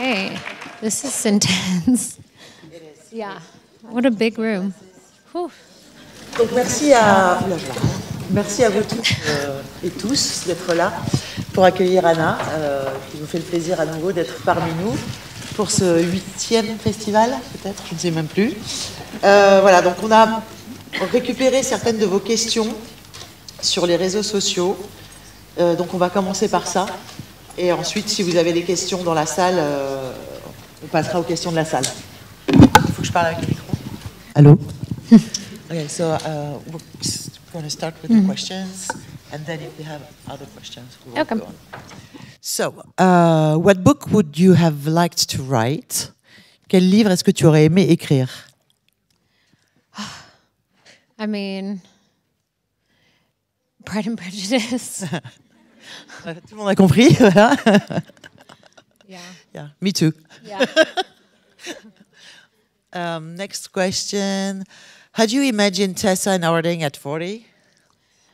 right. This is intense. It is. Yeah. What a big room. Whew. Donc merci à vous toutes et tous d'être là pour accueillir Anna, qui nous fait le plaisir à nouveau d'être parmi nous pour ce 8e festival, peut-être, je ne sais même plus. Voilà, donc on a récupéré certaines de vos questions sur les réseaux sociaux. Donc on va commencer par ça. Et ensuite, si vous avez des questions dans la salle, on passera aux questions de la salle. Il faut que je parle avec le micro. Allô? Okay, so we're going to start with the questions, and then if we have other questions, we will go on. So, what book would you have liked to write? Quel livre est-ce que tu aurais aimé écrire? I mean, Pride and Prejudice. Tout le monde a compris, voilà. Yeah. Yeah, me too. Yeah. Next question. How do you imagine Tessa and Harding at 40?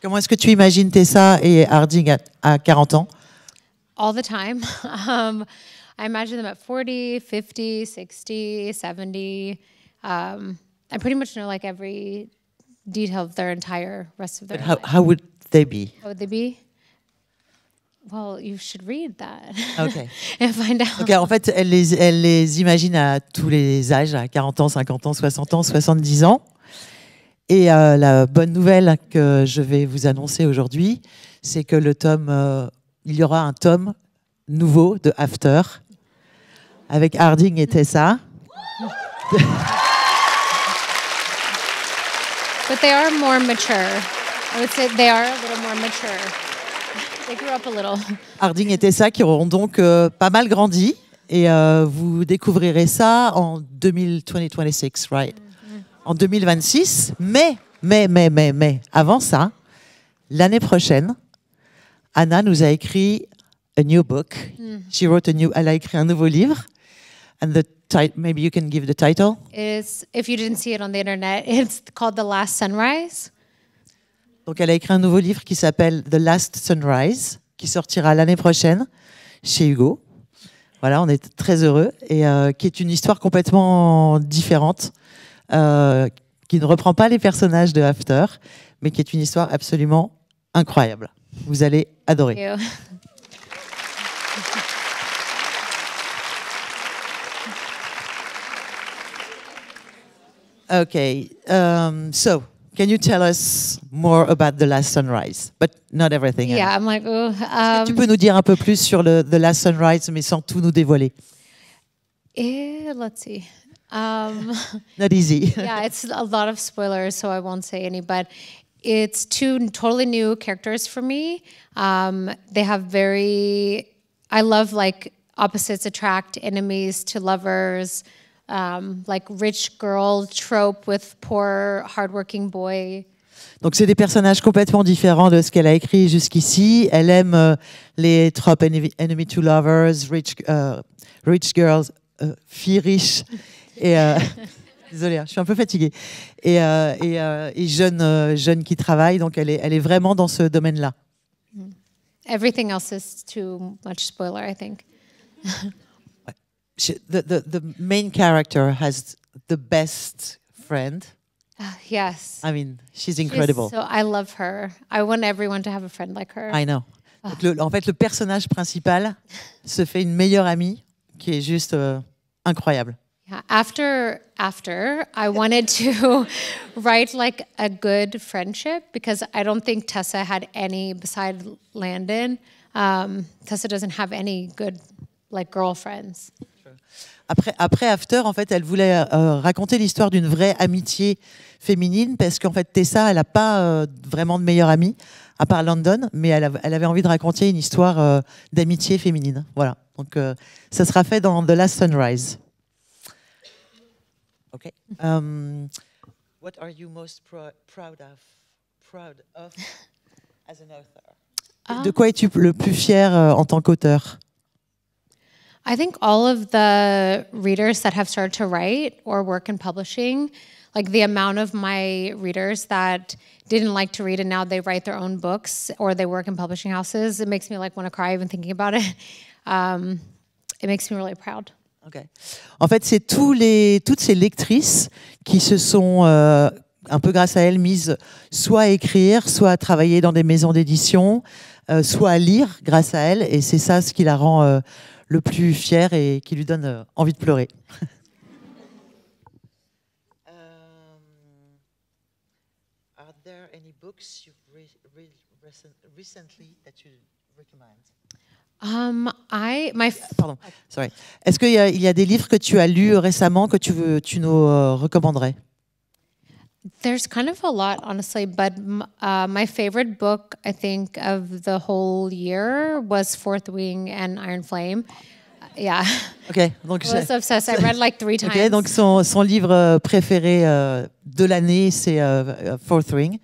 Comment est-ce que tu imagines Tessa et Harding à 40 ans? All the time. I imagine them at 40, 50, 60, 70. I pretty much know like every detail of their entire rest of their life. How would they be? How would they be? Well, you should read that. Okay. And find out. Okay, en fait, elle les imagine à tous les âges, à 40 ans, 50 ans, 60 ans, 70 ans. Et la bonne nouvelle que je vais vous annoncer aujourd'hui, c'est que il y aura un tome nouveau de After avec Harding et Tessa. But they are more mature. I would say they are a little more mature. They grew up a little. Harding et Tessa qui auront donc pas mal grandi. Et vous découvrirez ça en 2026, right? En 2026. Mais, avant ça, l'année prochaine, Anna nous a écrit a new book. Elle a écrit un nouveau livre. And maybe you can give the title. If you didn't see it on the internet, it's called The Last Sunrise. Donc, elle a écrit un nouveau livre qui s'appelle The Last Sunrise, qui sortira l'année prochaine chez Hugo. Voilà, on est très heureux. Et qui est une histoire complètement différente, qui ne reprend pas les personnages de After, mais qui est une histoire absolument incroyable. Vous allez adorer. Thank you. Okay, so can you tell us more about The Last Sunrise? But not everything. Yeah, I'm like, oh. Tu peux nous dire un peu plus sur The Last Sunrise, mais sans tout nous dévoiler? Let's see. Not easy. Yeah, it's a lot of spoilers, so I won't say any, but it's two totally new characters for me. They have I love like opposites attract, enemies to lovers, like rich girl trope with poor hardworking boy. Donc c'est des personnages complètement différents de ce qu'elle a écrit jusqu'ici. Elle aime les tropes enemy to lovers, rich girls, filles riches et désolée, je suis un peu fatiguée et jeunes qui travaillent. Donc elle est vraiment dans ce domaine-là. Everything else is too much spoiler, I think. The main character has the best friend. Yes. I mean, she's incredible. I love her. I want everyone to have a friend like her. I know. Donc en fait, le personnage principal se fait une meilleure amie qui est juste incroyable. Yeah. After, I wanted to write like a good friendship because I don't think Tessa had any beside Landon. Tessa doesn't have any good like girlfriends. Après After, en fait, elle voulait raconter l'histoire d'une vraie amitié féminine parce qu'en fait, Tessa, elle n'a pas vraiment de meilleure amie, à part Landon, mais elle avait envie de raconter une histoire d'amitié féminine. Voilà. Donc, ça sera fait dans The Last Sunrise. OK. What are you most proud of as an author? De quoi es-tu le plus fier en tant qu'auteur? I think all of the readers that have started to write or work in publishing, like the amount of my readers that didn't like to read and now they write their own books or they work in publishing houses, it makes me like want to cry even thinking about it. It makes me really proud. Okay. En fait, c'est toutes ces lectrices qui se sont, un peu grâce à elles, mises soit à écrire, soit à travailler dans des maisons d'édition, soit à lire grâce à elles. Et c'est ça ce qui la rend le plus fière et qui lui donne envie de pleurer. Are there any books you've read recently that you recommend? Pardon, sorry. Est-ce qu'il y a des livres que tu as lus récemment que tu nous recommanderais? There's kind of a lot, honestly, but my favorite book, I think, of the whole year was Fourth Wing and Iron Flame. Yeah. Okay, donc I was obsessed. I read like 3 times. Okay, donc son livre préféré de l'année, c'est Fourth Wing.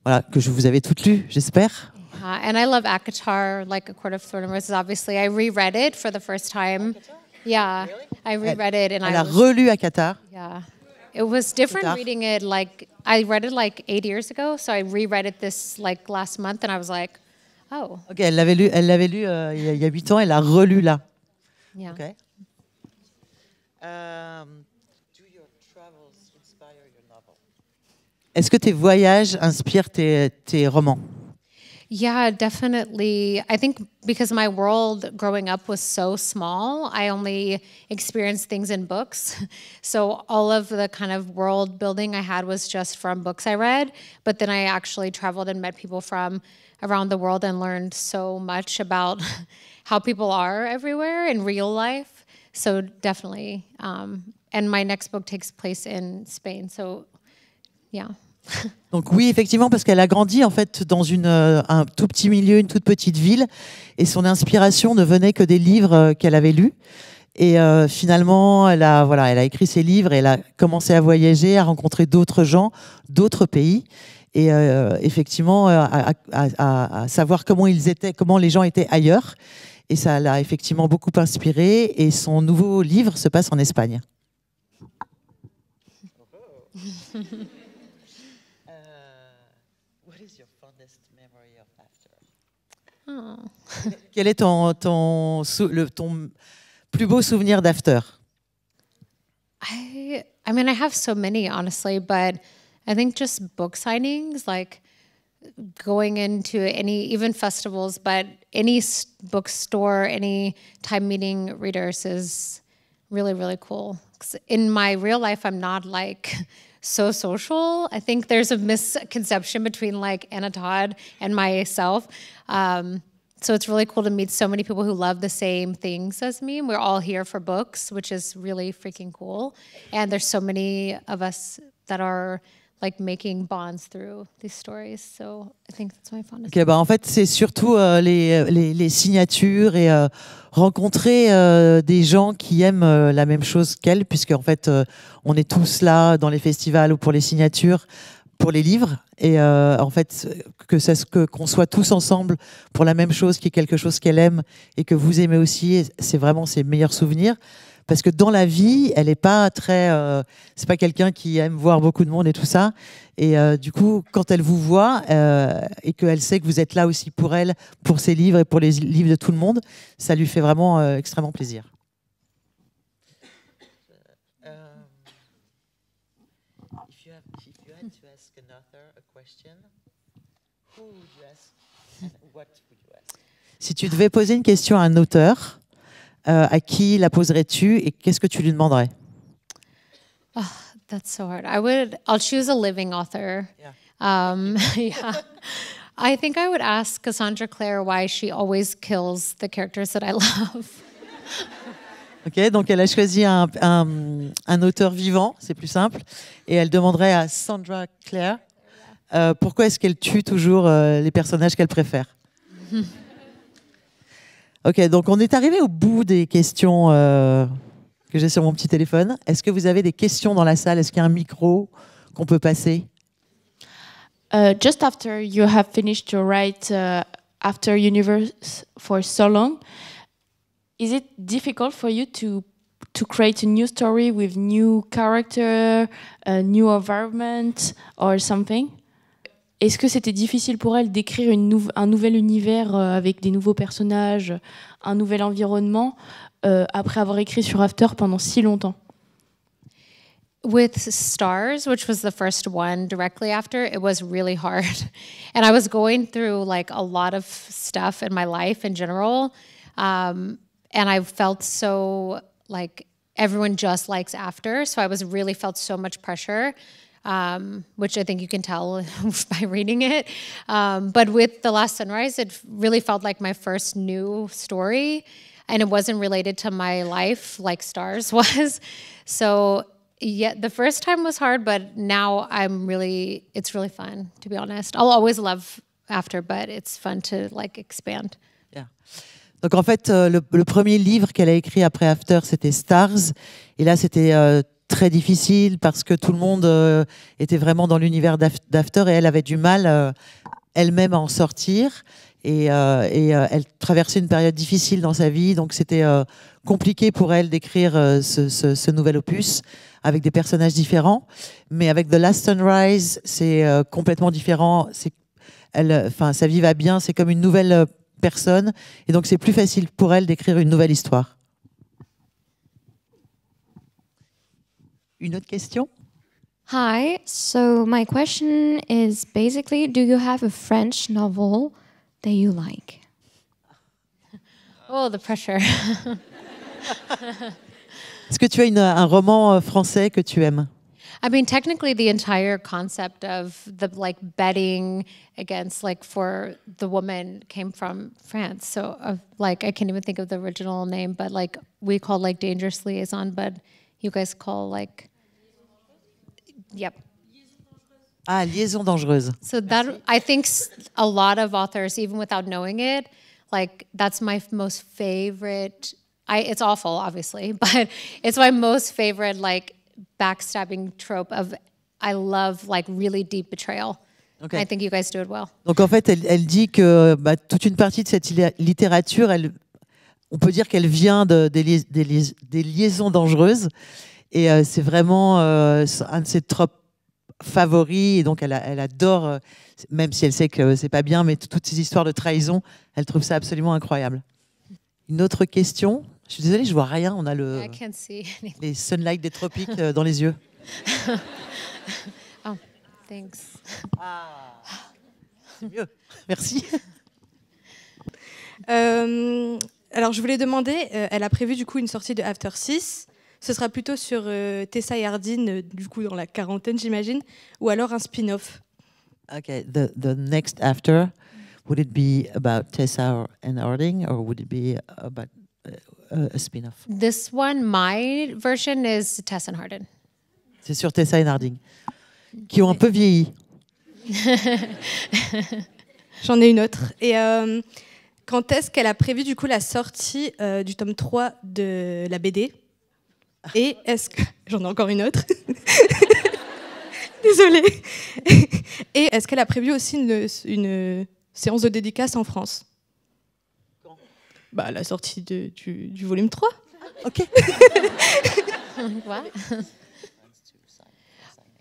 Voilà, que vous avez toutes lues, j'espère. And I love ACOTAR, like A Court of Thorn and Roses, obviously. I reread it for the first time. Yeah, really? I reread it. And elle a relu ACOTAR. Yeah. It was different reading it, like, I read it like 8 years ago, so I reread it this, like, last month, and I was like, oh. Ok, elle l'avait lu il y a 8 ans, elle l'a relu là. Yeah. Okay. Do your travels inspire your novel? Est-ce que tes voyages inspirent tes romans? Yeah, definitely. I think because my world growing up was so small, I only experienced things in books. So all of the kind of world building I had was just from books I read. But then I actually traveled and met people from around the world and learned so much about how people are everywhere in real life. So definitely. And my next book takes place in Spain. So yeah. Donc oui, effectivement, parce qu'elle a grandi en fait dans un tout petit milieu, une toute petite ville, et son inspiration ne venait que des livres qu'elle avait lus. Et finalement, elle a écrit ses livres, et elle a commencé à voyager, à rencontrer d'autres gens, d'autres pays, et effectivement à savoir comment les gens étaient ailleurs. Et ça l'a effectivement beaucoup inspirée. Et son nouveau livre se passe en Espagne. Oh. Quel est ton plus beau souvenir d'After? I mean, I have so many, honestly, but I think just book signings, like going into even festivals, but any bookstore, any time meeting readers is really, really cool. 'Cause in my real life, I'm not like so social. I think there's a misconception between like Anna Todd and myself. So it's really cool to meet so many people who love the same things as me. We're all here for books, which is really freaking cool. And there's so many of us that are like making bonds through these stories. So I think that's my fondest. Okay, en fait, c'est surtout les signatures et rencontrer des gens qui aiment la même chose qu'elle, puisque en fait, on est tous là dans les festivals ou pour les signatures, pour les livres, et en fait, qu'on soit tous ensemble pour la même chose, qui est quelque chose qu'elle aime et que vous aimez aussi, c'est vraiment ses meilleurs souvenirs. Parce que dans la vie, elle n'est pas c'est pas quelqu'un qui aime voir beaucoup de monde et tout ça. Et du coup, quand elle vous voit et qu'elle sait que vous êtes là aussi pour elle, pour ses livres et pour les livres de tout le monde, ça lui fait vraiment extrêmement plaisir. If you had to ask an author a question, who would you ask and what would you ask? Si tu devais poser une question à un auteur, à qui la poserais-tu et qu'est-ce que tu lui demanderais? Oh, that's so hard. I'll choose a living author. Yeah. Yeah. I think I would ask Cassandra Clare why she always kills the characters that I love. Ok, donc elle a choisi un auteur vivant, c'est plus simple, et elle demanderait à Sandra Clare pourquoi est-ce qu'elle tue toujours les personnages qu'elle préfère. Ok, donc on est arrivé au bout des questions que j'ai sur mon petit téléphone. Est-ce que vous avez des questions dans la salle? Est-ce qu'il y a un micro qu'on peut passer? Just after you have finished to write After Universe for so long, is it difficult for you to create a new story with new character, a new environment or something? Est-ce que c'était difficile pour elle d'écrire un nouvel univers avec des nouveaux personnages, un nouvel environnement, après avoir écrit sur After pendant si longtemps? With Stars, which was the first one directly after, it was really hard. And I was going through like a lot of stuff in my life in general. And I felt so like everyone just likes After. So I really felt so much pressure, which I think you can tell by reading it. But with The Last Sunrise, it really felt like my first new story. And it wasn't related to my life like Stars was. So yeah, the first time was hard, but now it's really fun, to be honest. I'll always love After, but it's fun to like expand. Yeah. Donc en fait, le premier livre qu'elle a écrit après After, c'était Stars. Et là, c'était très difficile parce que tout le monde était vraiment dans l'univers d'After et elle avait du mal elle-même à en sortir. Et elle traversait une période difficile dans sa vie, donc c'était compliqué pour elle d'écrire ce nouvel opus avec des personnages différents. Mais avec The Last Sunrise, c'est complètement différent. Sa vie va bien, c'est comme une nouvelle personne, et donc c'est plus facile pour elle d'écrire une nouvelle histoire. Une autre question? Hi, so my question is basically, do you have a French novel that you like? Oh, the pressure. Est-ce que tu as un roman français que tu aimes? I mean, technically, the entire concept of the like betting against like for the woman came from France. So, like, I can't even think of the original name, but like we call like Dangerous Liaison, but you guys call like, yep. Ah, Liaison dangereuse. So that I think a lot of authors, even without knowing it, like that's my most favorite. It's awful, obviously, but it's my most favorite like backstabbing trope of. I love like really deep betrayal. Okay. I think you guys do it well. Donc en fait, elle dit que toute une partie de cette littérature, on peut dire qu'elle vient des liaisons dangereuses, et c'est vraiment un de ses tropes favoris, et donc elle adore, même si elle sait que c'est pas bien, mais toutes ces histoires de trahison, elle trouve ça absolument incroyable. Une autre question? Je suis désolée, je vois rien, on a les sunlight des tropiques dans les yeux. Oh, thanks. Ah, c'est mieux, merci. Alors je voulais demander, elle a prévu du coup une sortie de After 6. Ce sera plutôt sur Tessa et Hardin, du coup dans la quarantaine j'imagine, ou alors un spin-off. Okay, the next After, would it be about Tessa and Harding, or would it be about a spin-off? This one, my version is Tessa and Hardin. C'est sur Tessa et Harding, qui ont un peu vieilli. J'en ai une autre. Et quand est-ce qu'elle a prévu du coup la sortie du tome 3 de la BD? Et est-ce que... J'en ai encore une autre. Désolée. Et est-ce qu'elle a prévu aussi une séance de dédicace en France? Quand? La sortie du volume 3. Ok. What?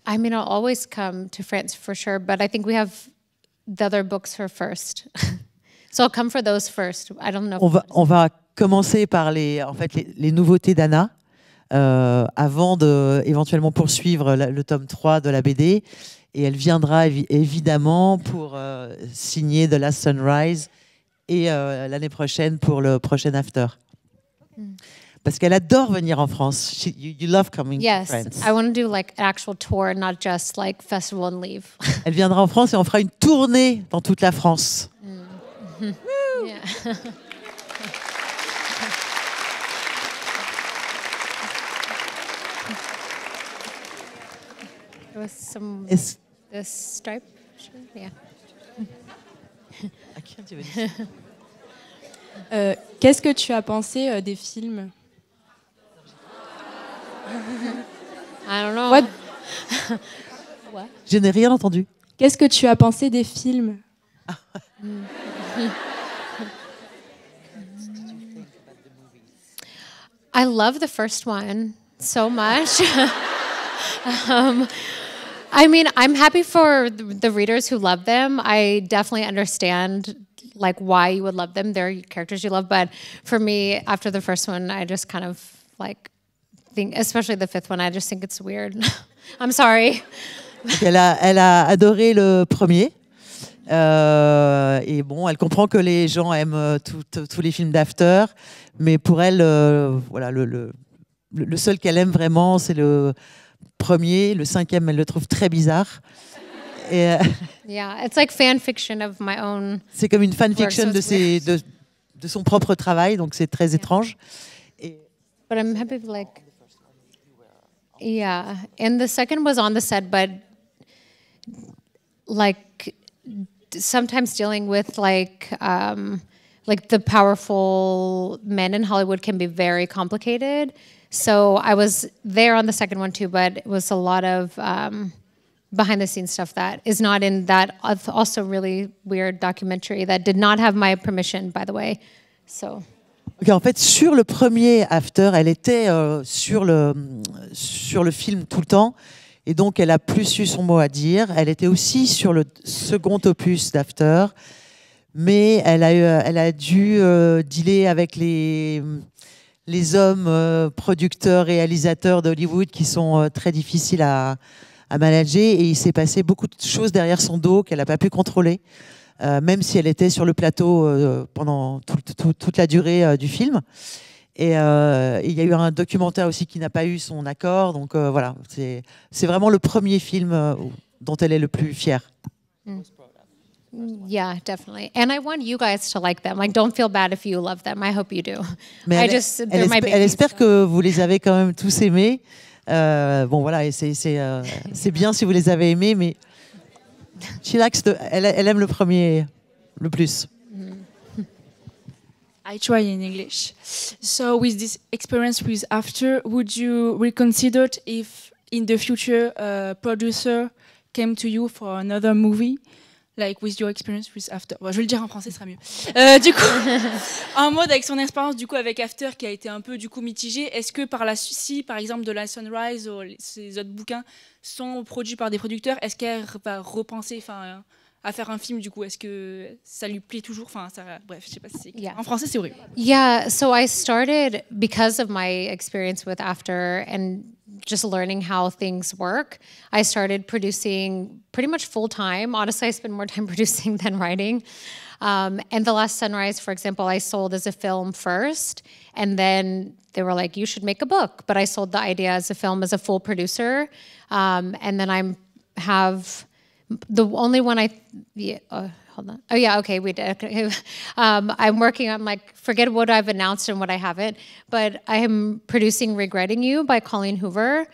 I mean, I'll always come to France for sure, but I think we have the other books for first. So I'll come for those first. I don't know. On va commencer par les nouveautés d'Anna. Avant de éventuellement poursuivre le tome 3 de la BD, et elle viendra évidemment pour signer The Last Sunrise et l'année prochaine pour le prochain After. Parce qu'elle adore venir en France. You love coming to France. Yes, I want to do like an actual tour, not just like festival and leave. Elle viendra en France et on fera une tournée dans toute la France. Yeah. With some this stripe, sure. Yeah. I can't do it. Qu'est-ce que tu as pensé des films? I don't know. What? What? Je n'ai rien entendu. Qu'est-ce que tu as pensé des films? I love the first one so much. I mean, I'm happy for the readers who love them. I definitely understand like why you would love them. They're characters you love, but for me, after the first one, I just kind of like think, especially the fifth one, I just think it's weird. I'm sorry. Elle a adoré le premier. Et bon, elle comprend que les gens aiment tous les films d'After, mais pour elle, voilà, le seul qu'elle aime vraiment, c'est le premier. Le cinquième, elle le trouve très bizarre. Et, Yeah, it's like fan fiction of my own. c'est comme une fanfiction Work, so it's de son propre travail, donc c'est très étrange. Et, But I'm happy, like, yeah. And the second was on the set, but like sometimes dealing with like the powerful men in Hollywood can be very complicated. So I was there on the second one too, but it was a lot of behind the scenes stuff that is not in that also really weird documentary that did not have my permission, by the way. So. Okay, en fait, sur le premier After, elle était sur le film tout le temps. Et donc, elle a plus eu son mot à dire. Elle était aussi sur le second opus d'After. Mais elle a dû dealer avec les hommes producteurs, réalisateurs d'Hollywood qui sont très difficiles à manager. Et il s'est passé beaucoup de choses derrière son dos qu'elle n'a pas pu contrôler. Même si elle était sur le plateau pendant toute la durée du film. Et il y a eu un documentaire aussi qui n'a pas eu son accord. Donc voilà, c'est vraiment le premier film dont elle est le plus fière. Yeah, definitely. And I want you guys to like them. Like, don't feel bad if you love them. I hope you do. Mais elle espère que vous les avez quand même tous aimés. Bon voilà, et c'est bien si vous les avez aimés, mais elle aime le premier le plus. I try in English. So with this experience with After, would you reconsider if in the future a producer came to you for another movie, like with your experience with After? Bon, je vais le dire en français, ce sera mieux. Du coup, en mode avec son expérience du coup avec After qui a été un peu du coup mitigée, est-ce que si par exemple de la Sunrise ou ces autres bouquins sont produits par des producteurs, est-ce qu'elle va repenser, à faire un film du coup? Est-ce que ça lui plaît toujours? Bref, je sais pas si c'est... Yeah. En français, c'est horrible. Yeah, so I started because of my experience with After and just learning how things work. I started producing pretty much full time. Honestly, I spend more time producing than writing. And The Last Sunrise, for example, I sold as a film first, and then they were like, you should make a book. But I sold the idea as a film as a full producer. And then the only one hold on. Oh yeah, okay, we did. Okay. I'm working on forget what I've announced and what I haven't, but I am producing Regretting You by Colleen Hoover.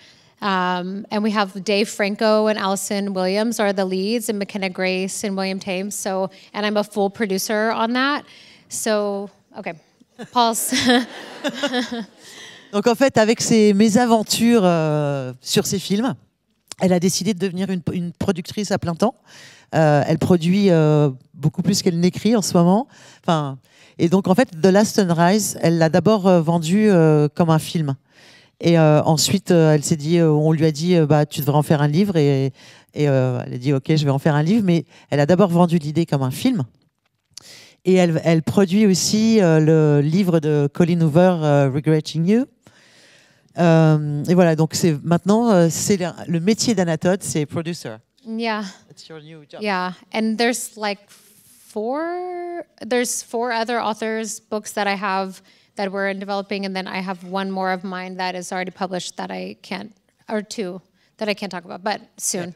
And we have Dave Franco and Allison Williams are the leads, and McKenna Grace and William Thames. And I'm a full producer on that. So, okay, pause. Donc en fait, avec ses mésaventures sur ses films, elle a décidé de devenir une productrice à plein temps. Elle produit beaucoup plus qu'elle n'écrit en ce moment. Et donc, en fait, The Last Sunrise, elle l'a d'abord vendu comme un film. Et ensuite, elle s'est dit, on lui a dit, tu devrais en faire un livre. Et elle a dit, OK, je vais en faire un livre. Mais elle a d'abord vendu l'idée comme un film. Et elle produit aussi le livre de Colleen Hoover, Regretting You. Et voilà, donc maintenant, c'est le métier d'Anatole, c'est producer. Yeah. It's your new job. Yeah, and there's four other authors' books that I have that we're in developing, and then I have one more of mine that is already published that I can't, or two that I can't talk about, but soon.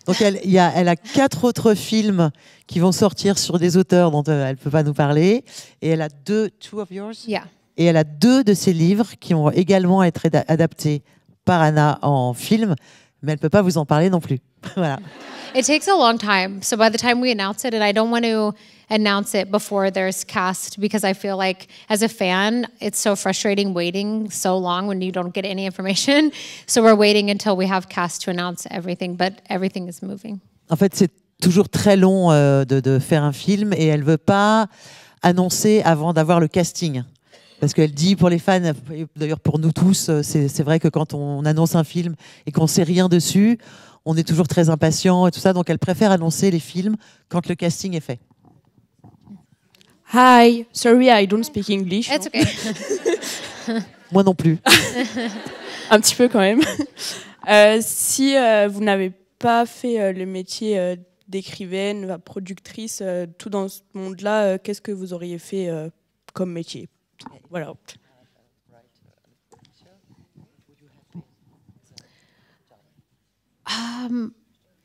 Donc elle a 4 autres films qui vont sortir sur des auteurs dont elle ne peut pas nous parler, et elle a two of yours? Yeah. Et elle a 2 de ses livres qui vont également être adaptés par Anna en film, mais elle ne peut pas vous en parler non plus. Voilà. It takes a long time. So by the time we announce it, and I don't want to announce it before there's cast because I feel like as a fan, it's so frustrating waiting so long when you don't get any information. So we're waiting until we have cast to announce everything, but everything is moving. En fait, c'est toujours très long de faire un film et elle ne veut pas annoncer avant d'avoir le casting. Parce qu'elle dit pour les fans, d'ailleurs pour nous tous, c'est vrai que quand on annonce un film et qu'on ne sait rien dessus, on est toujours très impatient et tout ça, donc elle préfère annoncer les films quand le casting est fait. Hi, sorry, I don't speak English. It's okay. Moi non plus. Un petit peu quand même. Si vous n'avez pas fait le métier d'écrivaine, productrice, tout dans ce monde-là, qu'est-ce que vous auriez fait comme métier? Voilà.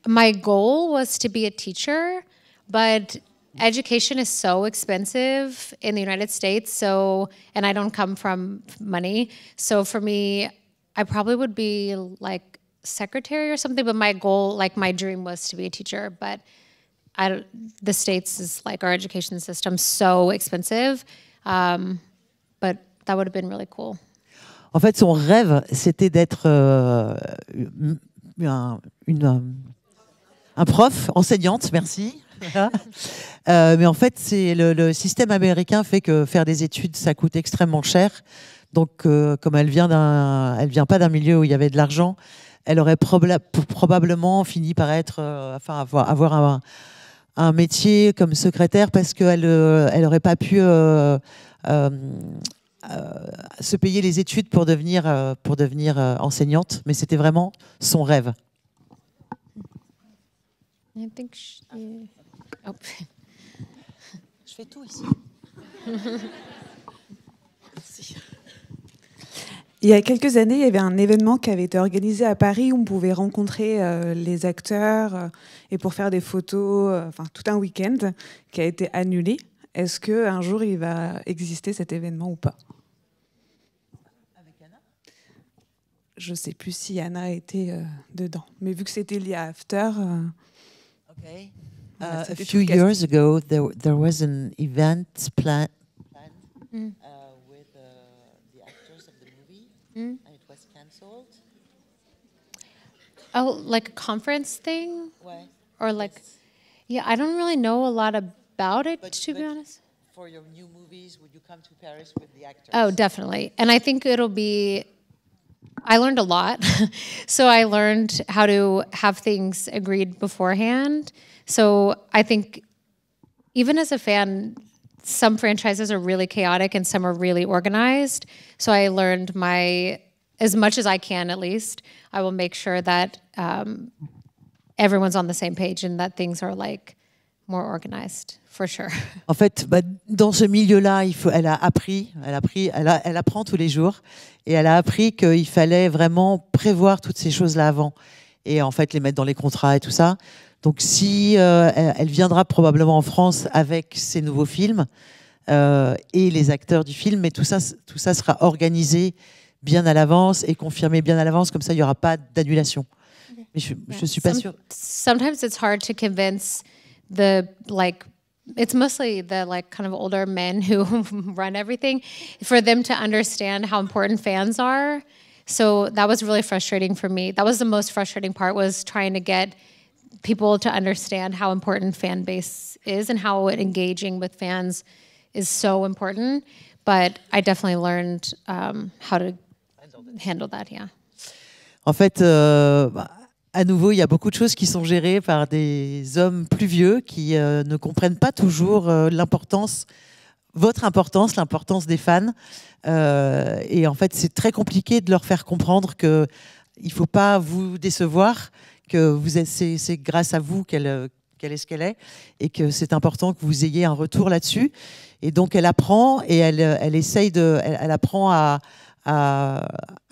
My goal was to be a teacher, but education is so expensive in the United States. So, and I don't come from money. So for me, I probably would be like secretary or something. But my goal, like my dream, was to be a teacher. But the States is like our education system so expensive. But that would have been really cool. En fait, son rêve, c'était d'être un prof, enseignante, merci. Mais en fait, c'est le système américain fait que faire des études, ça coûte extrêmement cher. Donc, comme elle vient pas d'un milieu où il y avait de l'argent, elle aurait probablement fini par être, avoir un métier comme secrétaire parce qu'elle aurait pas pu se payer les études pour devenir enseignante. Mais c'était vraiment son rêve. I think oh. Je fais tout ici. Il y a quelques années, il y avait un événement qui avait été organisé à Paris où on pouvait rencontrer les acteurs et pour faire des photos, tout un week-end qui a été annulé. Est-ce qu'un jour, il va exister cet événement ou pas? Avec Anna? Je ne sais plus si Anna était dedans. Mais vu que c'était lié à After... Okay. A few years ago, there was an event planned with the actors of the movie, and it was cancelled. Oh, like a conference thing? Ouais. Or like, yeah, I don't really know a lot about it, to be honest. For your new movies, would you come to Paris with the actors? Oh, definitely. And I think it'll be, I learned a lot. So I learned how to have things agreed beforehand. So I think even as a fan, some franchises are really chaotic and some are really organized. So I learned as much as I can at least, I will make sure that everyone's on the same page and that things are like more organized, for sure. En fait, dans ce milieu-là, elle apprend tous les jours et elle a appris qu'il fallait vraiment prévoir toutes ces choses-là avant et en fait les mettre dans les contrats et tout ça. Donc si elle viendra probablement en France avec ses nouveaux films et les acteurs du film, mais tout ça sera organisé bien à l'avance et confirmé bien à l'avance, comme ça il n'y aura pas d'annulation. Mais je suis pas sûre. Sometimes it's hard to convince it's mostly the kind of older men who run everything, for them to understand how important fans are. So that was really frustrating for me. That was the most frustrating part, was trying to get people to understand how important fan base is and how engaging with fans is so important. But I definitely learned how to handle that, yeah. En fait, à nouveau, il y a beaucoup de choses qui sont gérées par des hommes plus vieux qui ne comprennent pas toujours l'importance des fans. Et en fait, c'est très compliqué de leur faire comprendre qu'il ne faut pas vous décevoir, que c'est grâce à vous qu'elle est ce qu'elle est, et que c'est important que vous ayez un retour là-dessus. Et donc, elle apprend et elle apprend à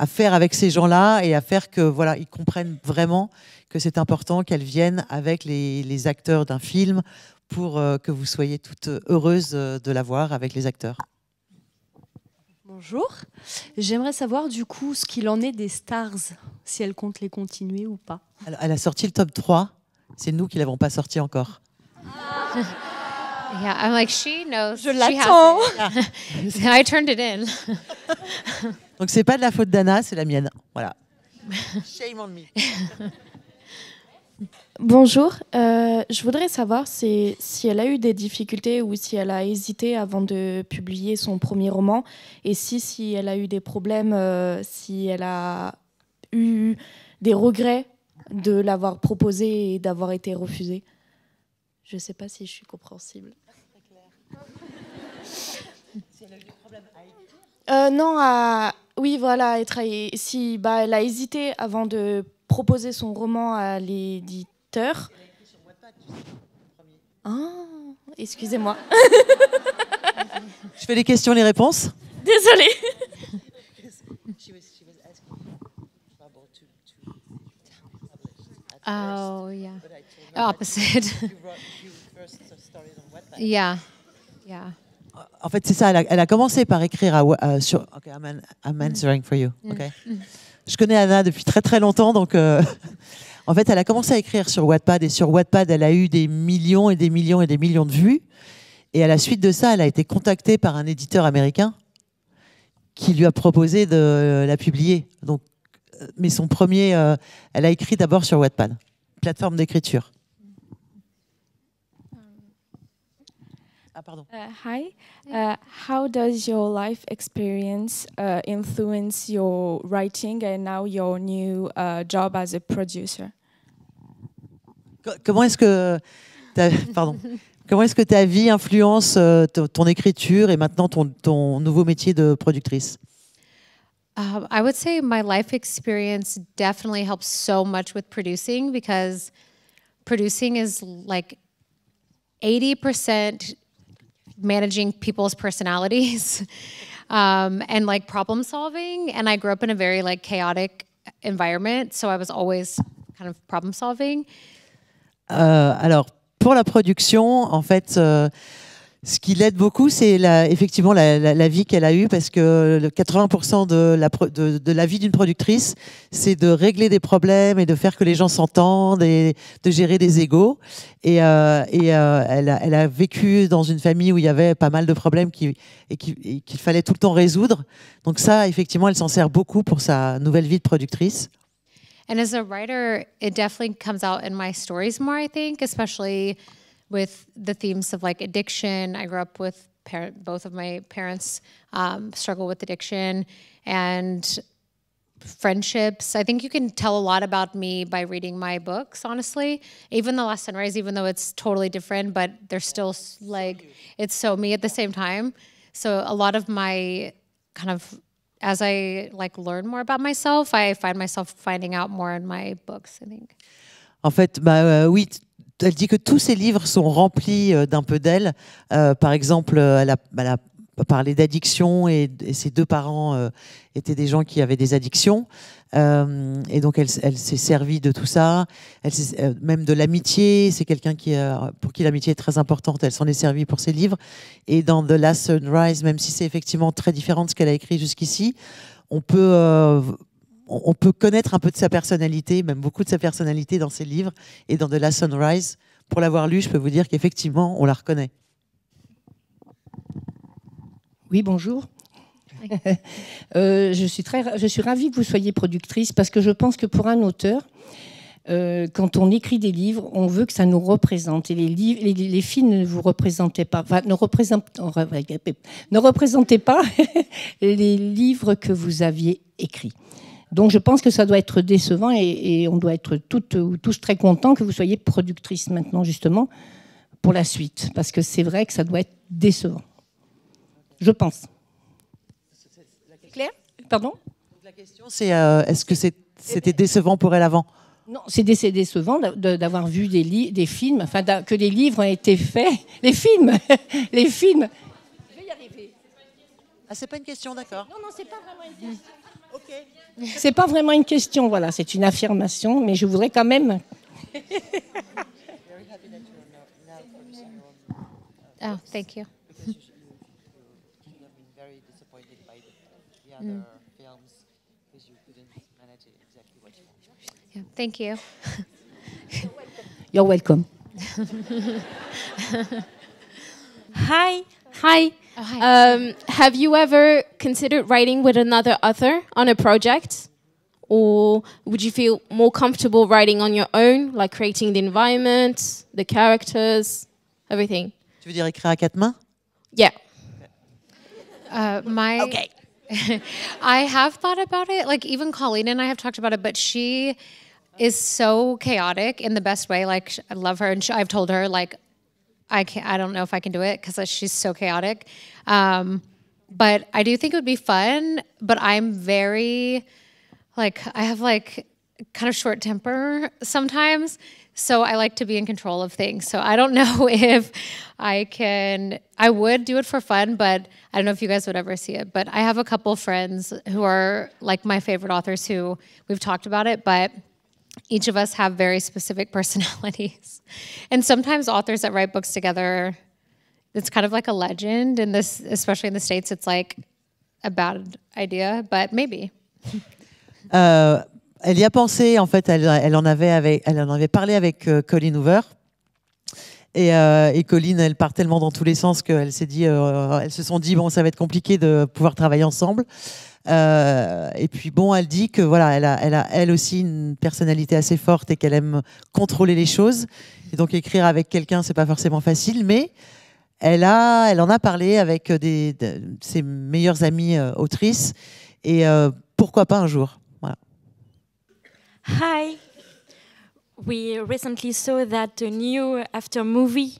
faire avec ces gens-là et à faire que ils comprennent vraiment que c'est important qu'elle vienne avec les acteurs d'un film pour que vous soyez toutes heureuses de la voir avec les acteurs. Bonjour. J'aimerais savoir du coup ce qu'il en est des Stars, si elle compte les continuer ou pas. Elle a sorti le top 3, c'est nous qui ne l'avons pas sorti encore. Yeah, I'm like, she knows. Je l'attends. I turned it in. Donc c'est pas de la faute d'Anna, c'est la mienne. Voilà. Shame on me. Bonjour, je voudrais savoir si elle a eu des difficultés ou si elle a hésité avant de publier son premier roman, et si elle a eu des problèmes, si elle a eu des regrets de l'avoir proposé et d'avoir été refusé. Je ne sais pas si je suis compréhensible. Non, oui, voilà, si, bah, elle a hésité avant de proposer son roman à l'éditeur. Ah, excusez-moi. Je fais les questions, les réponses. Désolée. Oh, yeah. Opposite. Yeah. Yeah. En fait, c'est ça. Elle a commencé par écrire sur. Ok, I'm answering for you. Okay. Je connais Anna depuis très très longtemps, donc en fait, elle a commencé à écrire sur Wattpad et sur Wattpad, elle a eu des millions et des millions et des millions de vues. Et à la suite de ça, elle a été contactée par un éditeur américain qui lui a proposé de la publier. Donc, mais son premier, elle a écrit d'abord sur Wattpad, plateforme d'écriture. Ah, pardon. Hi. How does your life experience influence your writing and now your new job as a producer? Comment est-ce que comment est-ce que ta vie influence ton écriture et maintenant ton nouveau métier de productrice? I would say my life experience definitely helps so much with producing, because producing is like 80% managing people's personalities and like problem solving. And I grew up in a very like chaotic environment, so I was always kind of problem solving. Alors, pour la production, en fait, ce qui l'aide beaucoup, c'est effectivement la vie qu'elle a eue, parce que 80% de la vie d'une productrice, c'est de régler des problèmes et de faire que les gens s'entendent et de gérer des égos. Et elle a vécu dans une famille où il y avait pas mal de problèmes qu'il fallait tout le temps résoudre. Donc ça, effectivement, elle s'en sert beaucoup pour sa nouvelle vie de productrice. And as a writer, it definitely comes out in my stories more, I think, especially with the themes of like addiction. I grew up with both of my parents struggle with addiction and friendships. I think you can tell a lot about me by reading my books, honestly. Even The Last Sunrise, even though it's totally different, but they're still like, it's so me at the same time. So a lot of my kind of, as I like learn more about myself, I find myself finding out more in my books, I think. En fait, oui, elle dit que tous ses livres sont remplis d'un peu d'elle. Par exemple, elle a parlé d'addiction et ses deux parents étaient des gens qui avaient des addictions. Et donc, elle s'est servie de tout ça. Même de l'amitié, c'est quelqu'un pour qui l'amitié est très importante. Elle s'en est servie pour ses livres. Et dans The Last Sunrise, même si c'est effectivement très différent de ce qu'elle a écrit jusqu'ici, on peut connaître un peu de sa personnalité, même beaucoup de sa personnalité dans ses livres. Et dans The Last Sunrise, pour l'avoir lu, je peux vous dire qu'effectivement, on la reconnaît. Oui, bonjour. Je suis ravie que vous soyez productrice, parce que je pense que pour un auteur, quand on écrit des livres, on veut que ça nous représente. Et les films ne vous représentaient pas, enfin, ne représentaient pas les livres que vous aviez écrits. Donc je pense que ça doit être décevant et on doit être tous très contents que vous soyez productrice maintenant, justement, pour la suite. Parce que c'est vrai que ça doit être décevant. Je pense. Claire ? Pardon ? La question, c'est est-ce que c'était décevant pour elle avant ? Non, c'est décevant d'avoir vu des films, enfin que les livres ont été faits. Les films. Je vais y arriver. Ah, c'est pas une question, d'accord. Non, c'est pas vraiment une question. Ok. C'est pas vraiment une question, voilà, c'est une affirmation, mais je voudrais quand même. Oh, thank you. Yeah, thank you. You're welcome. Hi. Hi. Oh, hi. Have you ever considered writing with another author on a project? Or would you feel more comfortable writing on your own, like creating the environment, the characters, everything? Tu veux dire écrire à quatre mains? Yeah. I have thought about it. Like even Colleen and I have talked about it, but is so chaotic in the best way. Like I love her, and I've told her like I don't know if I can do it because she's so chaotic. But I do think it would be fun. But I'm very like I have like kind of short temper sometimes. So I like to be in control of things. So I don't know if I can, I would do it for fun, but I don't know if you guys would ever see it. But I have a couple friends who are like my favorite authors who we've talked about it, but each of us have very specific personalities. And sometimes authors that write books together, it's kind of like a legend. In this, especially in the States, it's like a bad idea, but maybe. Elle y a pensé, en fait, elle en avait parlé avec Colleen Hoover. Et Colleen, elle part tellement dans tous les sens qu'elle s'est dit, elles se sont dit, bon, ça va être compliqué de pouvoir travailler ensemble. Et puis bon, elle dit que voilà, elle a elle aussi une personnalité assez forte et qu'elle aime contrôler les choses. Et donc écrire avec quelqu'un, c'est pas forcément facile, mais elle en a parlé avec ses meilleures amies autrices. Et pourquoi pas un jour. Voilà. Hi. We recently saw that a new after movie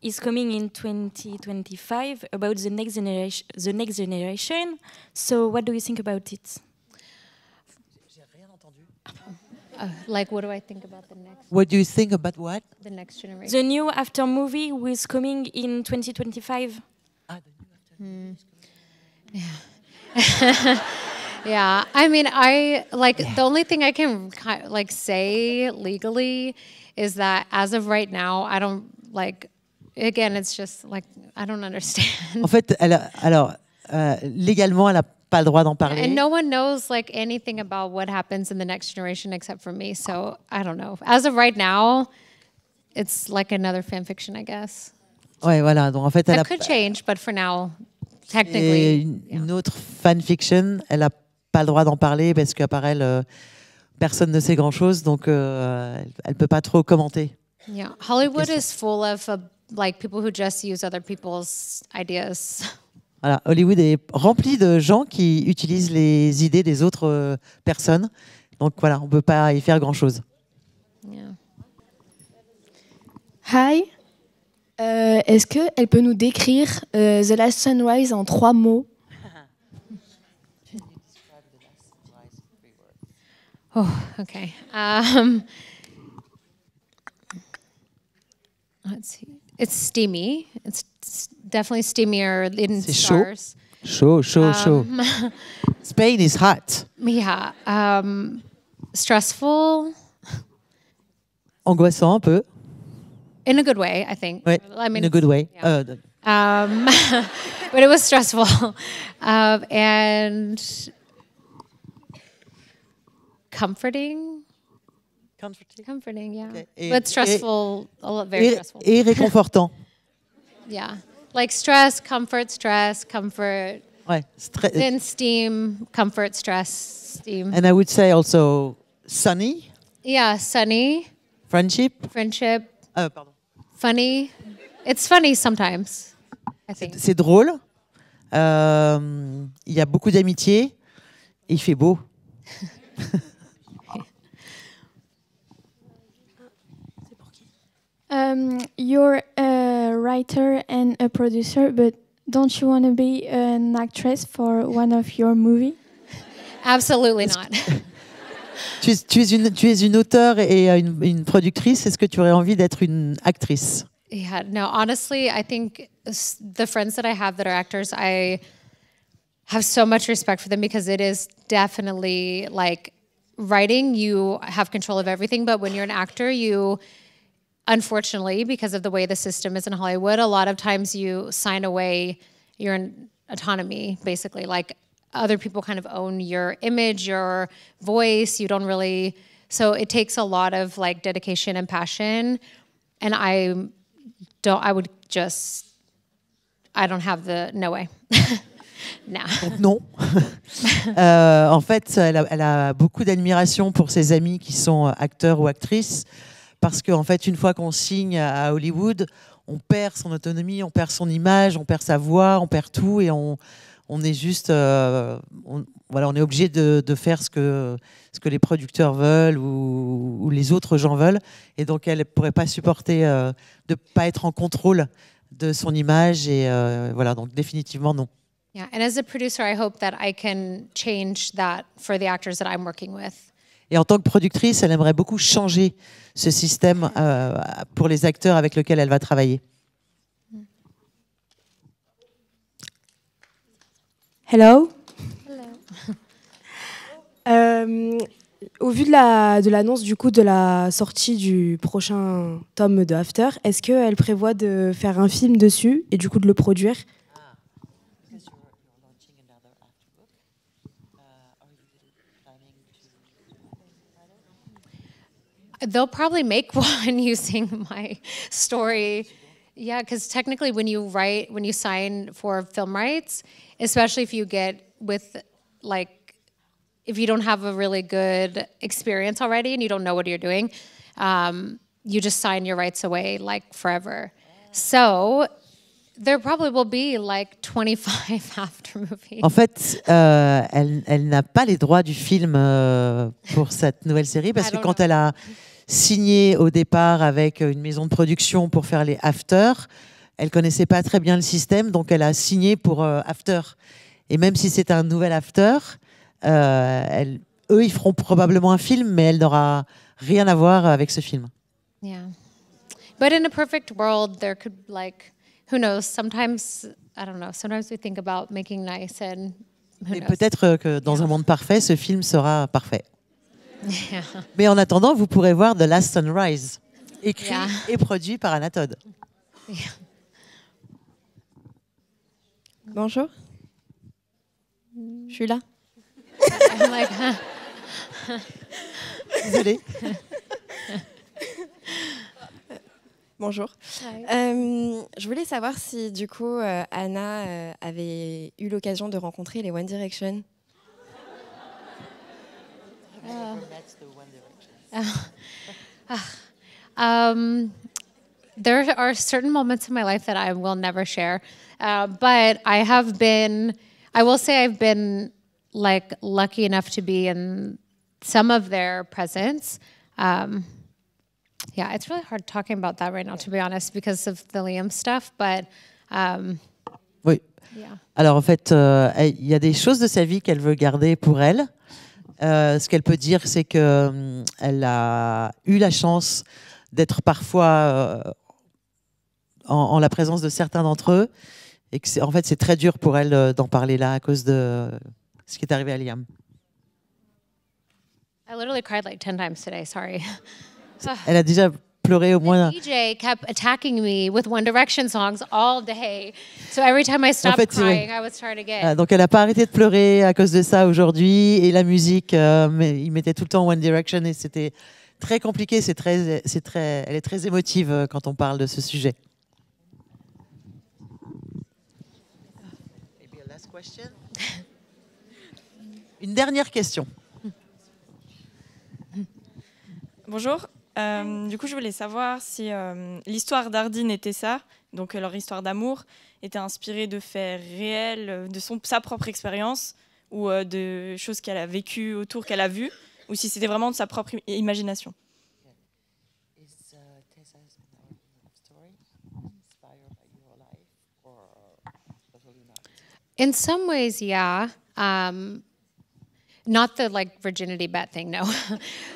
is coming in 2025 about the next generation. So what do you think about it? Like, what do I think about the next? What do you think about what? The next generation. The new after movie is coming in 2025. Yeah. Yeah, I mean, the only thing I can like say legally is that as of right now, I don't like. Again, it's just like I don't understand. En fait, légalement, elle n'a pas le droit d'en parler. And no one knows like anything about what happens in the next generation except for me. So I don't know. As of right now, it's like another fan fiction, I guess. Ouais, voilà. Donc en fait, That could change, but for now, technically. Une autre fanfiction, elle n'a pas le droit d'en parler parce qu'à part elle, personne ne sait grand-chose, donc elle ne peut pas trop commenter. Yeah, Hollywood is full of like people who just use other people's ideas. Voilà, Hollywood est rempli de gens qui utilisent les idées des autres personnes, donc voilà, on ne peut pas y faire grand-chose. Yeah. Hi. Est-ce qu'elle peut nous décrire The Last Sunrise en 3 mots? Oh, okay. Let's see. It's steamy. It's definitely steamier in stars. Chaud. Spain is hot. Yeah. Stressful. Angoissant un peu. In a good way, I think. Ouais, I mean, in a good way. Yeah. But it was stressful. And comforting, yeah. Okay. But stressful, very stressful. Et réconfortant. Yeah. Like stress, comfort, Ouais. Then steam, comfort, stress, steam. And I would say also sunny. Yeah, sunny. Friendship. Pardon. Funny. It's funny sometimes, I think. C'est drôle. Il y a beaucoup d'amitié. Et il fait beau. You're a writer and a producer, but don't you want to be an actress for one of your movies? Absolutely not. Tu es une auteure et une productrice. Est-ce que tu aurais envie d'être une actrice? Yeah, no, honestly, I think the friends that I have that are actors, I have so much respect for them because it is definitely like writing, you have control of everything. But when you're an actor, you, unfortunately, because of the way the system is in Hollywood, a lot of times you sign away your autonomy, basically. Like other people kind of own your image, your voice. You don't really, so it takes a lot of like dedication and passion. And I don't have the, no way. No. Donc non. En fait, elle a beaucoup d'admiration pour ses amis qui sont acteurs ou actrices parce qu'en fait, une fois qu'on signe à Hollywood, on perd son autonomie, on perd son image, on perd sa voix, on perd tout et on On est juste, voilà, on est obligé de faire ce que les producteurs veulent ou les autres gens veulent. Et donc, elle ne pourrait pas supporter de ne pas être en contrôle de son image. Et voilà, donc définitivement, non. Yeah, and as a producer, I hope that I can change that for the actors that I'm working with. Et en tant que productrice, elle aimerait beaucoup changer ce système pour les acteurs avec lesquels elle va travailler. Hello. Au vu de l'annonce du coup de la sortie du prochain tome de After, est-ce qu'elle prévoit de faire un film dessus et du coup de le produire? They'll probably make one using my story. Yeah, because technically when you sign for film rights, especially if you get with, like, if you don't have a really good experience already and you don't know what you're doing, you just sign your rights away, like, forever. So there probably will be, like, 25 after movies. En fait, elle n'a pas les droits du film pour cette nouvelle série parce que quand elle a signé au départ avec une maison de production pour faire les After, elle connaissait pas très bien le système, donc elle a signé pour After. Et même si c'est un nouvel After, eux, ils feront probablement un film, mais elle n'aura rien à voir avec ce film. Yeah. But in a perfect world, there could, like, who knows, sometimes, I don't know, sometimes we think about making nice and who Et knows. peut-être que dans un monde parfait, ce film sera parfait. Yeah. Mais en attendant, vous pourrez voir The Last Sunrise, écrit Yeah. et produit par Anna Todd. Yeah. Bonjour. Je suis là. I'm like, Désolée. Bonjour. Je voulais savoir si du coup Anna avait eu l'occasion de rencontrer les One Direction. There are certain moments in my life that I will never share, but I will say I've been, like, lucky enough to be in some of their presence. Yeah, it's really hard talking about that right now, to be honest, because of the Liam stuff, but Oui. yeah. Alors en fait, il y a des choses de sa vie qu'elle veut garder pour elle. Ce qu'elle peut dire, c'est que elle a eu la chance d'être parfois en la présence de certains d'entre eux, et que en fait c'est très dur pour elle d'en parler là à cause de ce qui est arrivé à Liam. I literally cried like 10 times today, sorry. Elle a déjà pleuré au moins. DJ kept attacking me with One Direction songs all day. So every time I stopped crying, I would start again. Donc elle n'a pas arrêté de pleurer à cause de ça aujourd'hui. Et la musique, il mettait tout le temps One Direction et c'était très compliqué. Elle est très émotive quand on parle de ce sujet. Une dernière question. Bonjour. Du coup, je voulais savoir si l'histoire d'Ardine et Tessa, donc leur histoire d'amour, était inspirée de faits réels, de sa propre expérience ou de choses qu'elle a vécues autour, qu'elle a vues, ou si c'était vraiment de sa propre imagination. In some ways, yeah. Not the, like, virginity bet thing, no.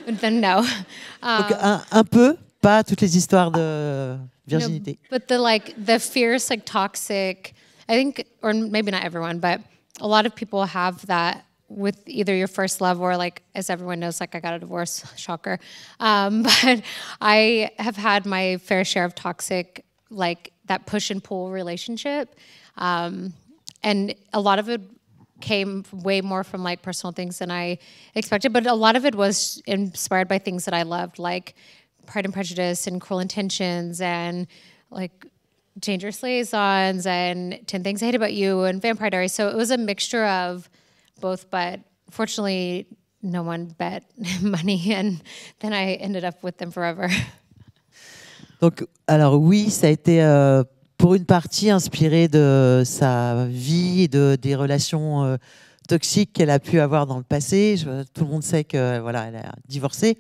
Then no. Donc un peu, pas toutes les histoires de virginité. No, but the fierce, like, toxic, I think, or maybe not everyone, but a lot of people have that with either your first love or, like, as everyone knows, like, I got a divorce, shocker. But I have had my fair share of toxic, like, that push and pull relationship. And a lot of it came way more from, like, personal things than I expected, but a lot of it was inspired by things that I loved, like Pride and Prejudice and Cruel Intentions and, like, Dangerous Liaisons and 10 Things I Hate About You and Vampire Diaries. So it was a mixture of both, but fortunately no one bet money and then I ended up with them forever. Donc, alors oui, ça a été pour une partie inspiré de sa vie et des relations toxiques qu'elle a pu avoir dans le passé. Tout le monde sait que voilà, elle a divorcé.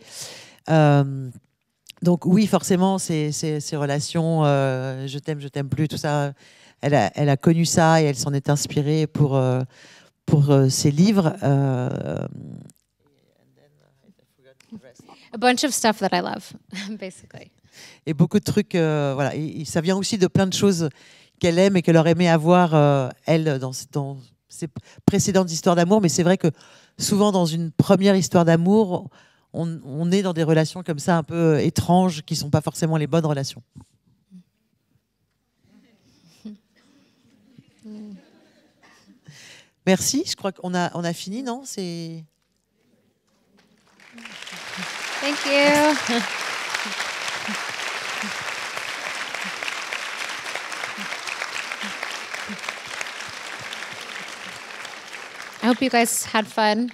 Donc oui, forcément, ces relations, je t'aime plus, tout ça, elle a connu ça et elle s'en est inspirée pour ses livres. A bunch of stuff that I love, basically. Et beaucoup de trucs, voilà. Et ça vient aussi de plein de choses qu'elle aime et qu'elle aurait aimé avoir, elle, dans ses précédentes histoires d'amour. Mais c'est vrai que souvent, dans une première histoire d'amour, on est dans des relations comme ça un peu étranges qui ne sont pas forcément les bonnes relations. Merci, je crois qu'on a fini, non? Thank you. I hope you guys had fun.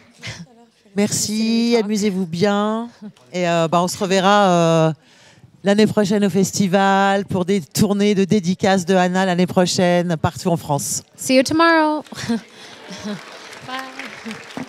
Merci, amusez-vous bien. Et on se reverra l'année prochaine au festival pour des tournées de dédicaces de Anna l'année prochaine partout en France. See you tomorrow. Bye.